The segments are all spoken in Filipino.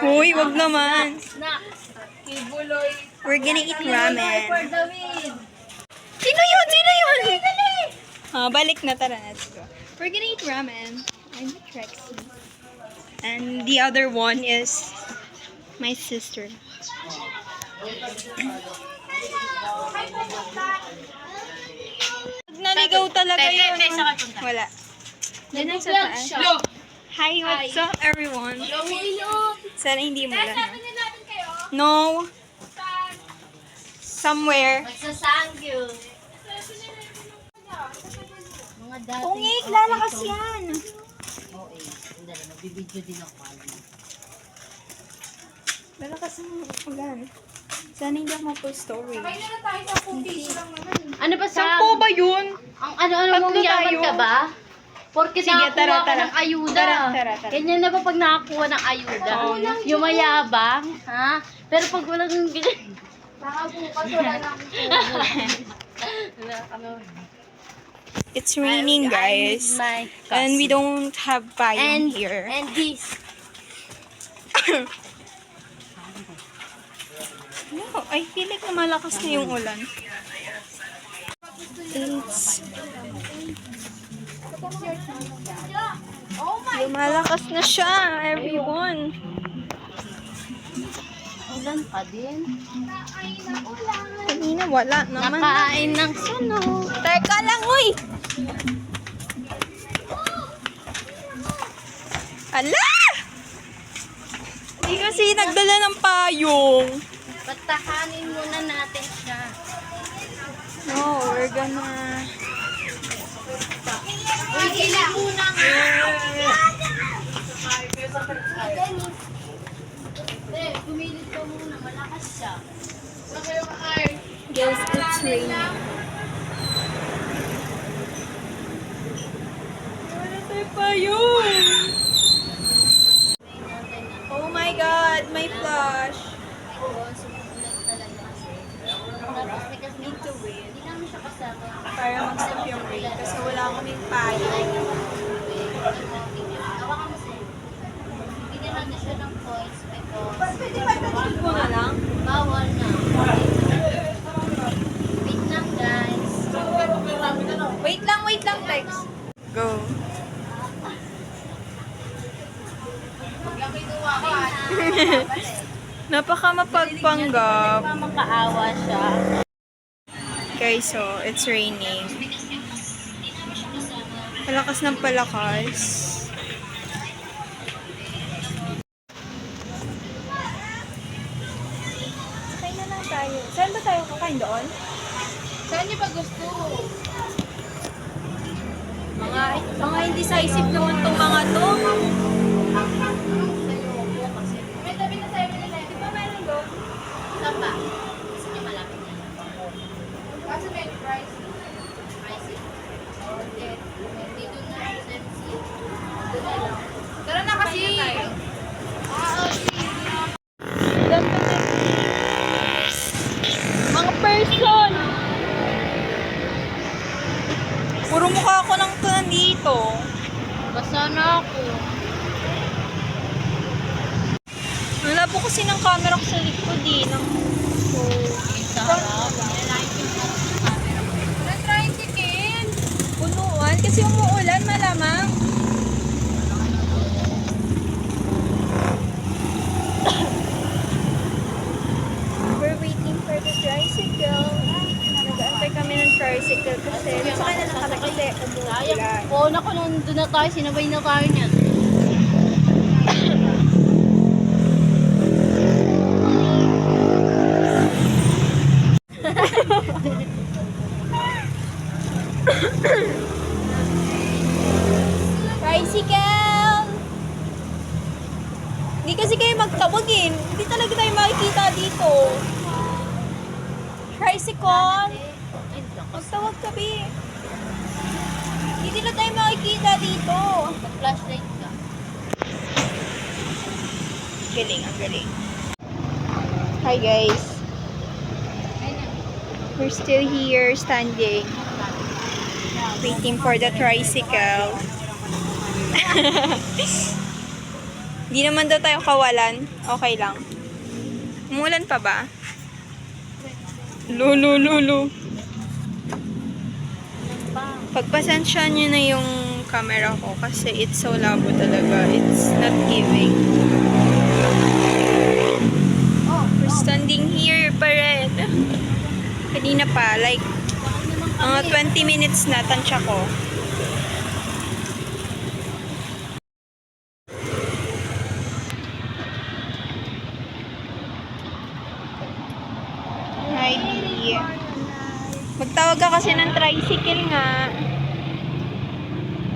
Uy, wag naman. Na, Kibuloy. We're gonna eat ramen. For the win. Sino yun? Sino yun? Balik na. Tara, let's go. We're gonna eat ramen. I'm with Rexy. And the other one is my sister. Naligaw talaga yun. Wala. Yan ang sa taas. Hi, what's up everyone? Sana hindi mo lang. No. Somewhere. Magsasangyo. Mga dati. Pungik, lalakas yan. Oo eh. Hindi na, nagbibideo din ako. Lalakas ang ulan. Sana hindi ako ma-post story. Ano ba sa... Sampo ba yun? Ang ano-ano mong Tatlo yaman tayo. ka ba? Porque Sige, nakakuha tara, ka tara. ng ayuda. Tara. Ganyan na ba pag nakakuha ng ayuda? Oo. Yung mayabang, ha? Pero pag walang ganyan... Baka bukas wala na akong It's raining, guys. And we don't have payong here. And this. No, I feel like malakas na yung ulan. Lumalakas na siya, everyone. Ulan pa din. Kanina wala naman. Nakain ng sunog. Teka lang, uy! Ala! Hindi kasi nagdala ng payong. Patahanin muna natin siya. No, we're gonna... Uy, kila muna nga. Pumilit ka muna. Malakas siya. Guys, it's raining. Wala tayo payong. Oh my God, may flash. Need to wait. Hindi namin siya kasama. Para mag-stop yung rain kasi wala kaming payong. Hawakan mo sa'yo. Bigyan natin siya ng points because Bakit mo na lang? bawal na. Wait lang, guys. Wait lang, Tex. Go. Napaka mapagpanggap. Makaawa siya. Guys, so it's raining. Palakas ng palakas. Sakay na lang tayo. Saan ba tayo kakain doon? Saan niyo ba gusto? Mga indecisive naman tong mga to. May tabi na tayo nila. Di ba meron doon? Saan ba? Gusto niyo malapit na. Kasi may price. Pricey? Hindi doon na sa MC. Doon na lang. Tara na kasi! Mga person! Puro mukha ako ng nandito. Basta na ako. Wala po kasi ng camera ko sa likod eh. So, Sarap. Na-tricycle. punuan kasi umuulan malamang. We're waiting for the tricycle. Nag-aantay kami ng tricycle kasi sakay na lang kami kasi umuulan. Oo, naku, nandun na tayo. Sinabay na tayo niyan. Tricycle! Hindi kasi kayo magtawagin. Hindi talaga tayo makikita dito. Tricycle! Magtawag kami. Hindi na tayo makikita dito. Flashlight ka. Galing, ang galing. Hi guys. We're still here standing. Waiting for the tricycle. Hindi naman daw tayo kawalan. Okay lang. Umulan pa ba? Lulu. Pagpasensya nyo na yung camera ko kasi it's so labo talaga. It's not giving. We're standing here pa rin. Kanina pa, like, mga 20 minutes na, tansya ko. Hi, Dee. Magtawag ka kasi ng tricycle nga.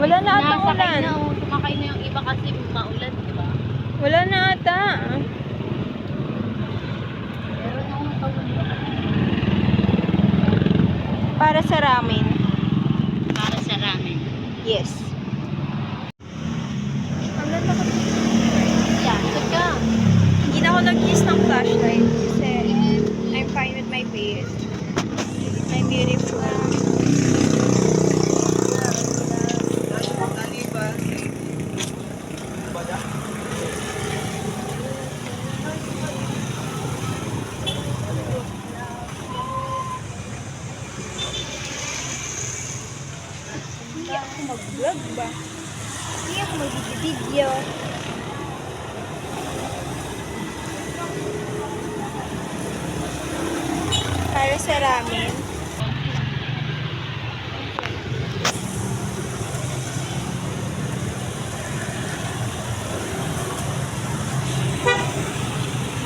Wala na ata ulan. Sumakay na yung iba kasi maulan, di ba? Wala na ata. Meron akong natawag. Para sa ramen. Para sa ramen. Yes. Yeah, ka. Hindi na ako nag-use ng flashlight kasi I'm fine with my face. I'm beautiful. Hindi ako mag-vlog ba? Hindi ako mag-video. Para sa ramen.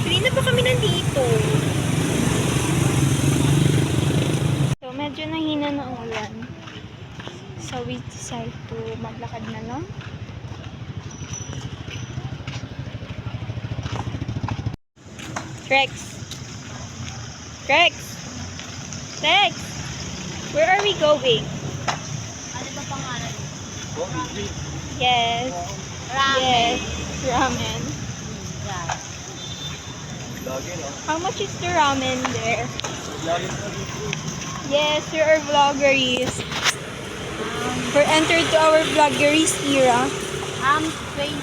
Kanina pa kami nandito. So, medyo nahina na ang ulan. So, we decide to maglakad na lang. Rex! Where are we going? Ano ba pangalan? Yes. Ramen. Yes. Ramen. Yeah. How much is the ramen there? Yes, we are vloggeries. We're entered to our vloggeries era. 20.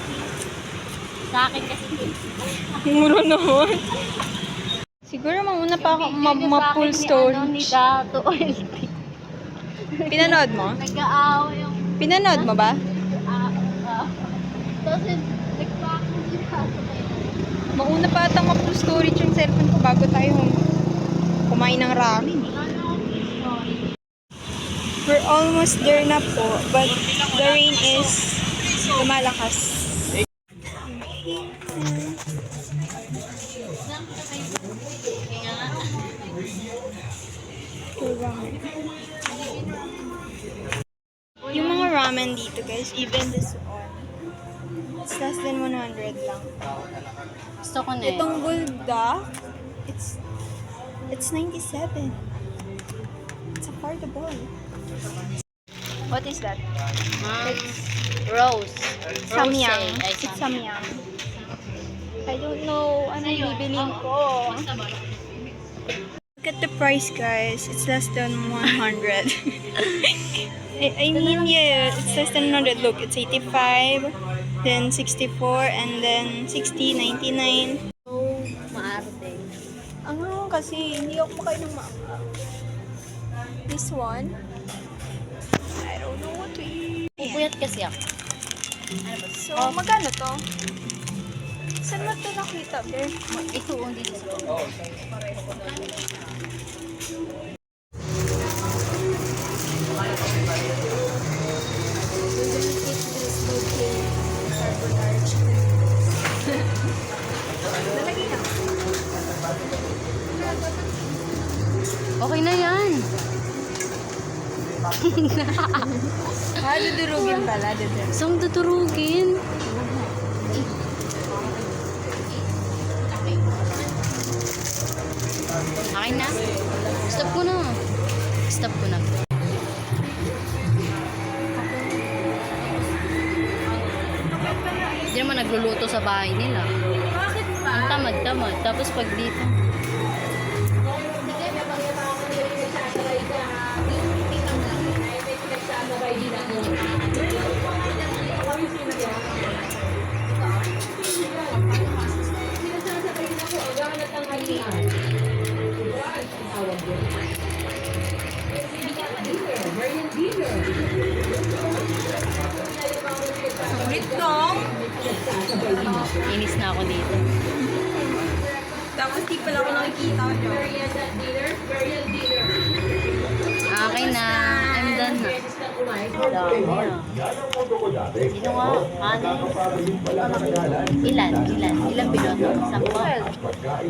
Sa akin kasi 20. Mura naman. Siguro mauna pa ako ma-full storage. Ni Dato LT. Pinanood mo? Nag-aawa yung... Pinanood mo ba? Tapos nagpako si Dato. Mauna pa atang ma-full storage yung cellphone ko bago tayo kumain ng ramen. We're almost there na po, but the rain is lumalakas. Yung mga ramen dito guys, even this one, it's less than 100 lang. Gusto ko na Itong bulldog, it's 97. It's affordable. What is that? Rose. Samyang. Ay, It's samyang. I don't know ano yung bibilin ko. Look at the price guys. It's less than 100. I mean yeah, it's less than 100. Look, it's 85, then 64, and then 60, 99. So, maarte. Ano kasi, hindi ako makain ng mama. This one, I don't know what to eat. Pupuyat kasi ako. So, magkano to? Saan mo ito nakita, Bear? Ito, dito sa Okay na yan. Dudurugin pala, dudurugin. Saan tuturugin? Akin na. Stop ko na. Stop ko na. Hindi naman nagluluto sa bahay nila. Bakit ba? Ang tamad-tamad. Tapos pag dito. Inis na ako dito. Tapos di pala ako nakikita ko. Okay na. I'm done na. Dami na. Sino nga? Ano? Ilan? Ilan binoto? 10?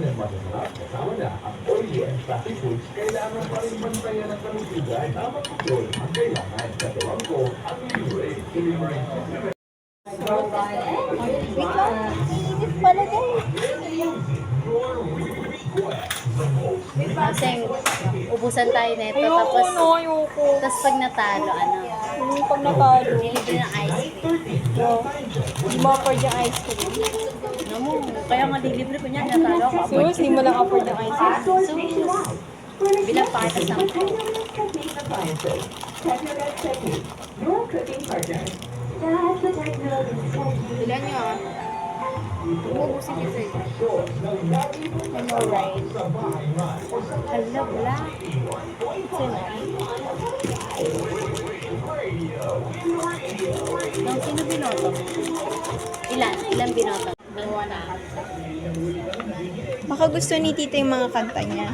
Wait lang. Init pala guys. Kasi ubusan tayo nito. Ayoko Tapos, no, ayoko. tapos pag natalo, ano? Yung pag natalo. Nilibili ng ice cream. No. Hindi mo afford yung ice cream. Ano mo? Kaya nga dilibre ko niya. Natalo ako. Sus, hindi mo lang afford yung ice cream. Sus. Bilang pa kita sa Ilan nyo ah? Umubusin kita eh. I know, right? Hala, wala. Sino? Nang sino binoto? Ilan? Ilan binoto? Dalawa na. Baka gusto ni tita yung mga kanta niya.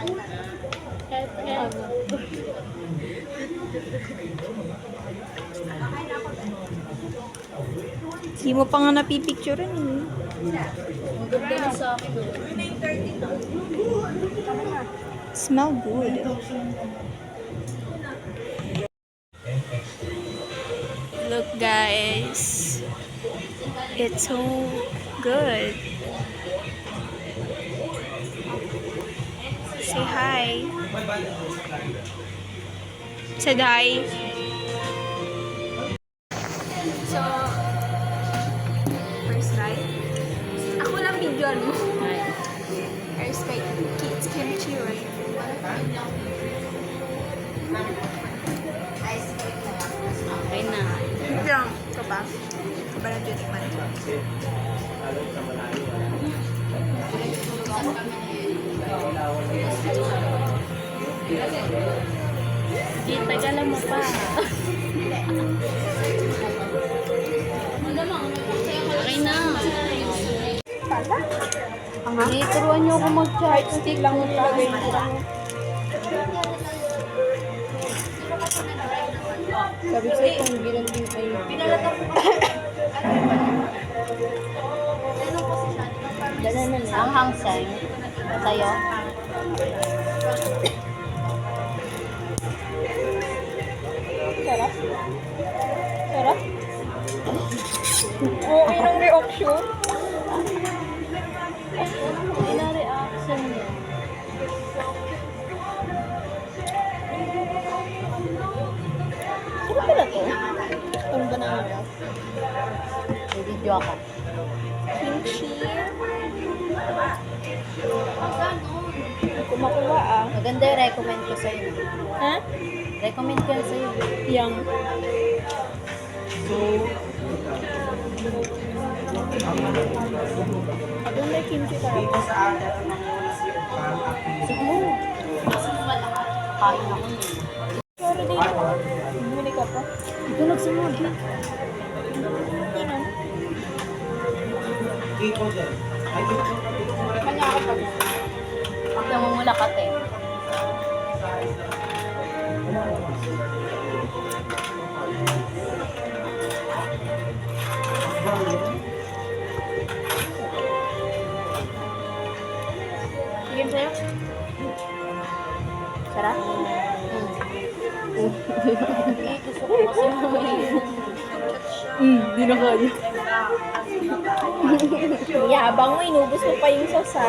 Hindi mo pa nga napipicturean eh. Ang ganda na sa akin. Smell good. Look guys. It's so good. Say hi. Said hi. So, first ride. Ako lang video mo. First ride. Kids kimchi, right? Okay na. Lang. Ito ba? Ito ba na titikman ito? Di, tagalan mo pa. Okay na. Di, turuan niyo ako mag-chopstick lang ilagay mo. Sabi sa'yo kung ginanting kayo. Ganun na Ang hangsay. Sa'yo. Sarap. Sarap. Oo, inang reaction. Hindi na reaction niya. Ano pala to? Ano ba na ano? May video ako. Kimchi. Kumakuha ah. Maganda yung recommend ko sa'yo. Ha? Recommend ko yan sa'yo. Yang. Ako may kimchi talaga. Siguro. Kain ako. Sorry dito. Bumili ka pa. Ito nagsimod. Tingnan. Pag namumula ka, te. Sige sa'yo. Sarap? Gusto ko kasi Di na kaya. Yabang mo, inubos mo pa yung sauce ha.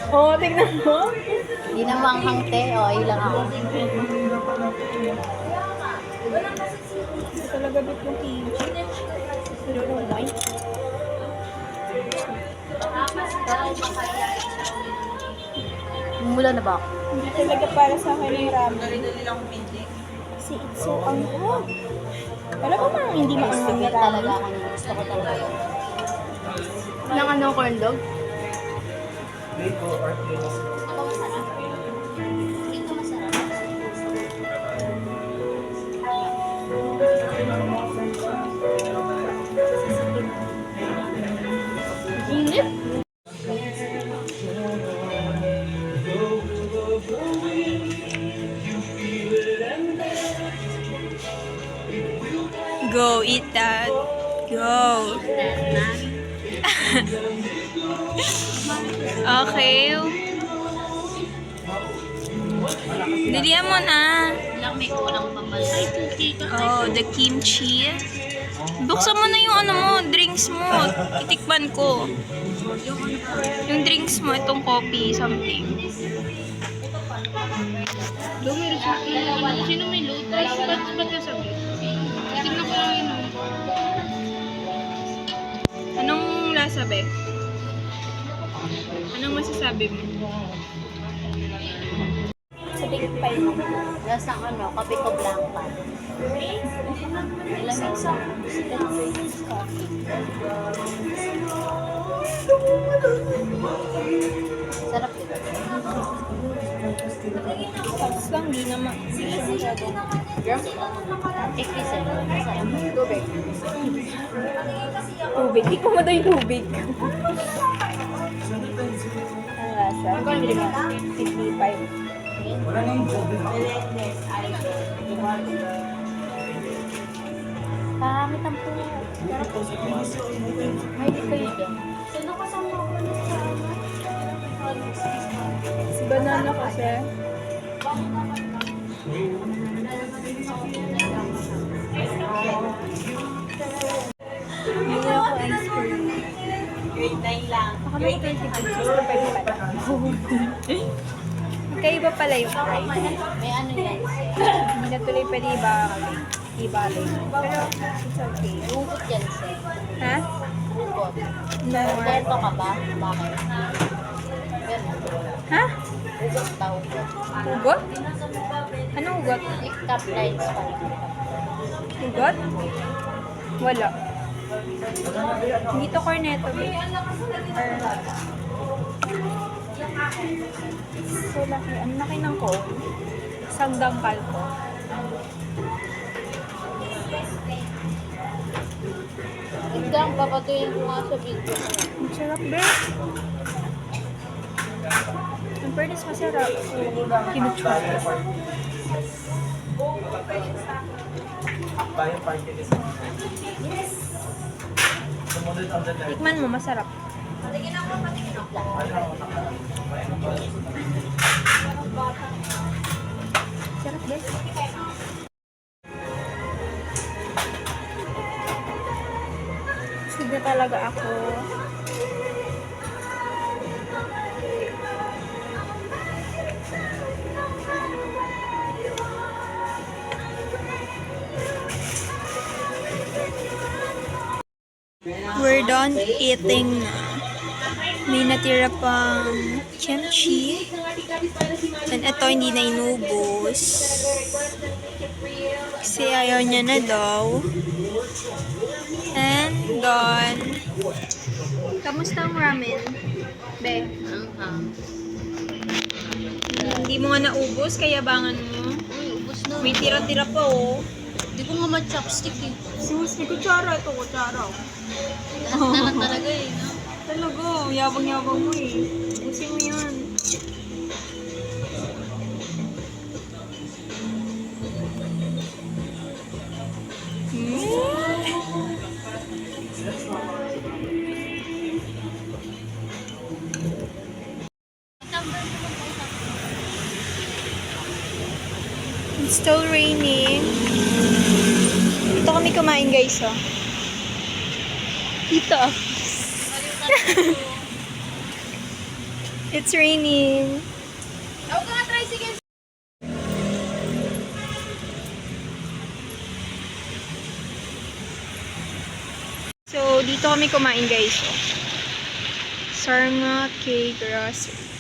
Oo, tignan mo. Hindi na manghang, te. O, ilang ako. Ito talaga bit yung kimchi. Pero no wine. Mula na ba ako? Hindi talaga para sa akin yung ramen. Kasi it's so anghang. Alam mo bang hindi maanghang na Talaga ramen? ako nung gusto ko talaga yun. Ng ano, corn dog? Ako masarap. Ito masarap. Go. Okay. Dilihan mo na. Lang may kulang pamalay. Oh, the kimchi. Buksan mo na yung ano mo, drinks mo. Itikman ko. Yung drinks mo, itong coffee, something. Sino may lotus? Ba't ka sabi? Tignan ko lang yun. Anong lasa, be? Anong masasabi mo? Sabi pa yun. Lasang ano, kape ko blanca. Lamig sa coffee. Sarap yun. Tapos lang, di naman. Girl, ikrisin. Masarap. Tubig. Tubig. Di ko mo daw yung tubig. Ang lasa. Ang bili mo? 55. Pangit ang po. May di kayo dyan. Banana kasi. Hindi ako answer. Grade 9 lang. Baka may 20 pesos na pwede pala. Magkaiba pala yung price. May ano yan. Hindi na tuloy pwede ibalik. Pero it's okay. Hugot yan, sir. Ha? Hugot. No. Beto ka ba? Bakit? Ha? Hugot ba? Hugot. Ugot? Anong ugot? Top lines pa. Ugot? Wala. Hindi to corneto. So laki. Ang laki ng cone. Isang dangkal ko. Igdang, papatuyin ko nga sa video. Ang sarap, be. Ang fairness masarap. Kinutsura. Tikman mo, masarap. Sarap, be. Sige talaga ako. We're done eating na. May natira pang kimchi. And ito hindi na inubos. Kasi ayaw niya na daw. And done. Kamusta ang ramen? Be? Hindi mo nga naubos, kaya bangan mo. Uy, ubos na. May tira-tira pa oh. Hindi ko nga ma-chopstick eh. Sus, may kutsara. Ito, kutsara. Lahat na lang talaga eh, no? Talaga, yabang-yabang mo eh. Ubusin mo yan. It's still raining. Dito kami kumain guys, oh. Dito. It's raining. Ako ka nga tricycle. So, dito kami kumain guys, oh. Sarngah K Grocery.